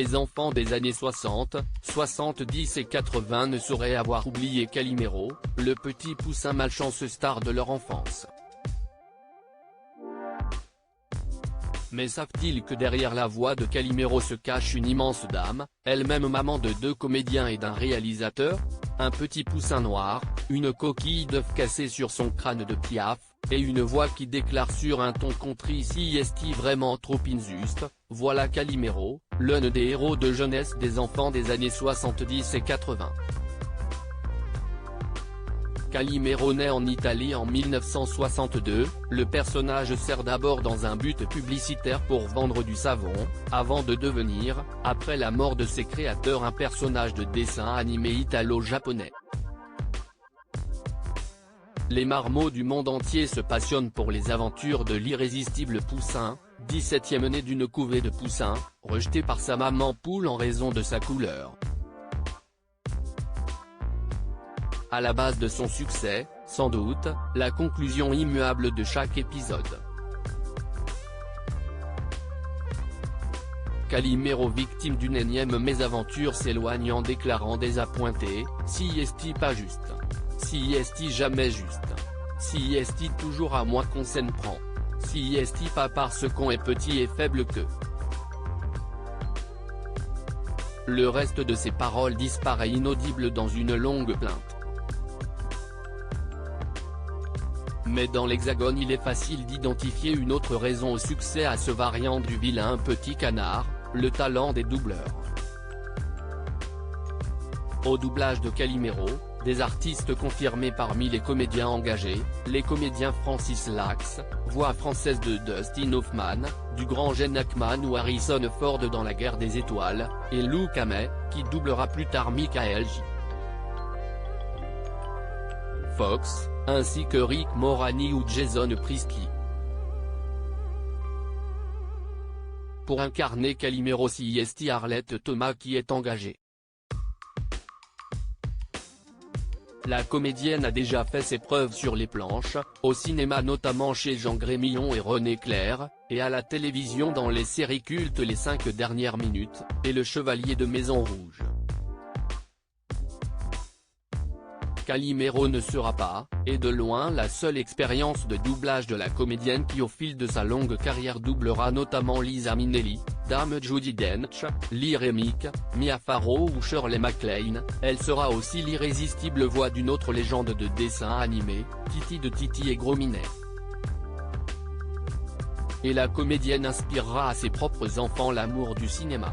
les enfants des années 60, 70 et 80 ne sauraient avoir oublié Calimero, le petit poussin malchanceux star de leur enfance. Mais savent-ils que derrière la voix de Calimero se cache une immense dame, elle-même maman de 2 comédiens et d'un réalisateur? Un petit poussin noir, une coquille d'œuf cassée sur son crâne de Piaf, et une voix qui déclare sur un ton contrit si est-il vraiment trop injuste, voilà Calimero, l'un des héros de jeunesse des enfants des années 70 et 80. Calimero naît en Italie en 1962, le personnage sert d'abord dans un but publicitaire pour vendre du savon, avant de devenir, après la mort de ses créateurs, un personnage de dessin animé italo-japonais. Les marmots du monde entier se passionnent pour les aventures de l'irrésistible Poussin, 17e né d'une couvée de poussins, rejeté par sa maman poule en raison de sa couleur. À la base de son succès, sans doute, la conclusion immuable de chaque épisode. Calimero, victime d'une énième mésaventure, s'éloigne en déclarant désappointé, si est-il pas juste. Si est-il jamais juste. Si est-il toujours à moi qu'on s'en prend. Si est-il pas parce qu'on est petit et faible que. Le reste de ses paroles disparaît inaudible dans une longue plainte. Mais dans l'Hexagone il est facile d'identifier une autre raison au succès à ce variant du vilain petit canard, le talent des doubleurs. Au doublage de Calimero, des artistes confirmés parmi les comédiens engagés, les comédiens Francis Lax, voix française de Dustin Hoffman, du grand Gene Hackman ou Harrison Ford dans La Guerre des Étoiles, et Lou Kamet, qui doublera plus tard Michael J. Fox, ainsi que Rick Moranis ou Jason Priestley. Pour incarner Calimero, c'est Arlette Thomas qui est engagée. La comédienne a déjà fait ses preuves sur les planches, au cinéma notamment chez Jean Grémillon et René Clair, et à la télévision dans les séries cultes Les 5 dernières minutes, et Le Chevalier de Maison Rouge. Calimero ne sera pas, et de loin, la seule expérience de doublage de la comédienne qui au fil de sa longue carrière doublera notamment Liza Minnelli, Dame Judi Dench, Lee Remick, Mia Farrow ou Shirley MacLaine. Elle sera aussi l'irrésistible voix d'une autre légende de dessin animé, Titi de Titi et Gros Minet. Et la comédienne inspirera à ses propres enfants l'amour du cinéma.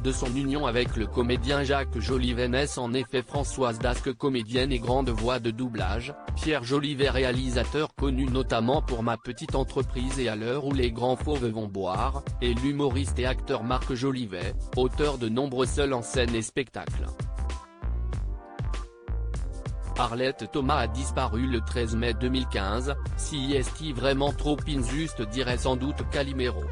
De son union avec le comédien Jacques Jolivet naissent en effet Françoise Dasque, comédienne et grande voix de doublage, Pierre Jolivet, réalisateur connu notamment pour Ma Petite Entreprise et À l'heure où les grands fauves vont boire, et l'humoriste et acteur Marc Jolivet, auteur de nombreux seuls en scène et spectacles. Arlette Thomas a disparu le 13 mai 2015, si est-il vraiment trop injuste, dirait sans doute Calimero.